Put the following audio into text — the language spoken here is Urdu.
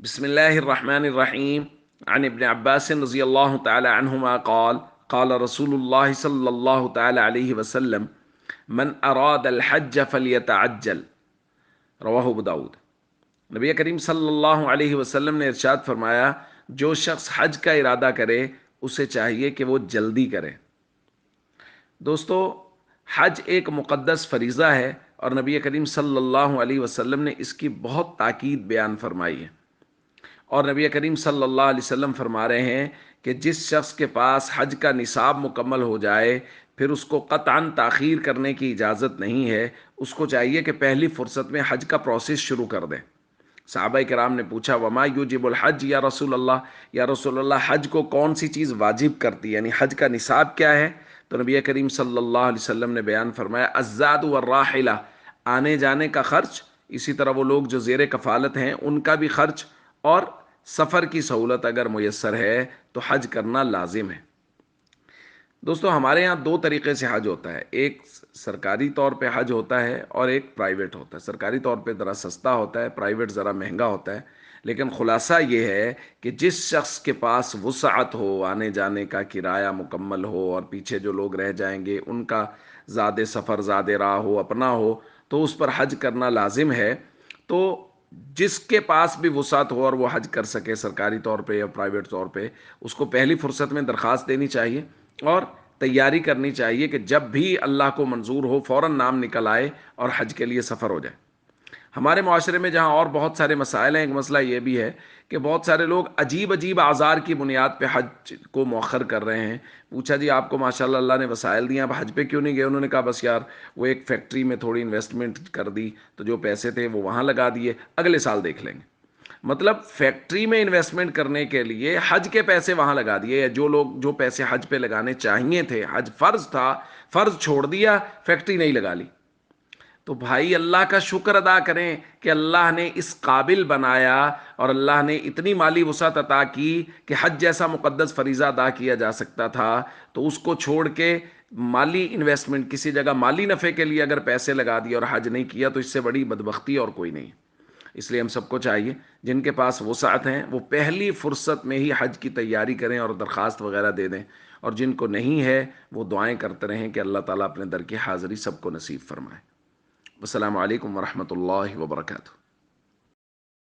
بسم الله الرحمن الرحيم. عن ابن عباس رضي الله تعالى عنهما قال قال رسول الله صلى الله تعالى عليه وسلم من أراد الحج فليتعجل رواہ ابو داود۔ نبی کریم صلی اللہ علیہ وسلم نے ارشاد فرمایا، جو شخص حج کا ارادہ کرے اسے چاہیے کہ وہ جلدی کرے۔ دوستو، حج ایک مقدس فریضہ ہے اور نبی کریم صلی اللہ علیہ وسلم نے اس کی بہت تاکید بیان فرمائی ہے۔ اور نبی کریم صلی اللہ علیہ وسلم فرما رہے ہیں کہ جس شخص کے پاس حج کا نصاب مکمل ہو جائے پھر اس کو قطعاً تاخیر کرنے کی اجازت نہیں ہے، اس کو چاہیے کہ پہلی فرصت میں حج کا پروسیس شروع کر دے۔ صحابہ کرام نے پوچھا، وما یوجب الحج یا رسول اللہ، یا رسول اللہ حج کو کون سی چیز واجب کرتی ہے، یعنی حج کا نصاب کیا ہے؟ تو نبی کریم صلی اللہ علیہ وسلم نے بیان فرمایا، الزاد والراحلہ، آنے جانے کا خرچ، اسی طرح وہ لوگ جو زیر کفالت ہیں ان کا بھی خرچ، اور سفر کی سہولت اگر میسر ہے تو حج کرنا لازم ہے۔ دوستو، ہمارے یہاں دو طریقے سے حج ہوتا ہے، ایک سرکاری طور پہ حج ہوتا ہے اور ایک پرائیویٹ ہوتا ہے۔ سرکاری طور پہ ذرا سستا ہوتا ہے، پرائیویٹ ذرا مہنگا ہوتا ہے، لیکن خلاصہ یہ ہے کہ جس شخص کے پاس وسعت ہو، آنے جانے کا کرایہ مکمل ہو اور پیچھے جو لوگ رہ جائیں گے ان کا زاد سفر زاد راہ ہو، اپنا ہو، تو اس پر حج کرنا لازم ہے۔ تو جس کے پاس بھی وسعت ہو اور وہ حج کر سکے سرکاری طور پہ یا پرائیویٹ طور پہ، اس کو پہلی فرصت میں درخواست دینی چاہیے اور تیاری کرنی چاہیے کہ جب بھی اللہ کو منظور ہو فوراً نام نکل آئے اور حج کے لیے سفر ہو جائے۔ ہمارے معاشرے میں جہاں اور بہت سارے مسائل ہیں، ایک مسئلہ یہ بھی ہے کہ بہت سارے لوگ عجیب اعذار کی بنیاد پہ حج کو مؤخر کر رہے ہیں۔ پوچھا، جی آپ کو ماشاءاللہ اللہ نے وسائل دیا، آپ حج پہ کیوں نہیں گئے؟ انہوں نے کہا، بس یار وہ ایک فیکٹری میں تھوڑی انویسٹمنٹ کر دی تو جو پیسے تھے وہ وہاں لگا دیے، اگلے سال دیکھ لیں گے۔ مطلب فیکٹری میں انویسٹمنٹ کرنے کے لیے حج کے پیسے وہاں لگا دیے، یا جو پیسے حج پہ لگانے چاہیے تھے، حج فرض تھا، فرض چھوڑ دیا، فیکٹری نہیں لگا لی۔ تو بھائی اللہ کا شکر ادا کریں کہ اللہ نے اس قابل بنایا اور اللہ نے اتنی مالی وسعت عطا کی کہ حج جیسا مقدس فریضہ ادا کیا جا سکتا تھا، تو اس کو چھوڑ کے مالی انویسٹمنٹ کسی جگہ مالی نفع کے لیے اگر پیسے لگا دیے اور حج نہیں کیا تو اس سے بڑی بدبختی اور کوئی نہیں۔ اس لیے ہم سب کو چاہیے جن کے پاس وسعت ہیں وہ پہلی فرصت میں ہی حج کی تیاری کریں اور درخواست وغیرہ دے دیں، اور جن کو نہیں ہے وہ دعائیں کرتے رہیں کہ اللہ تعالیٰ اپنے در کی حاضری سب کو نصیب فرمائے۔ السلام علیکم ورحمۃ اللہ وبرکاتہ۔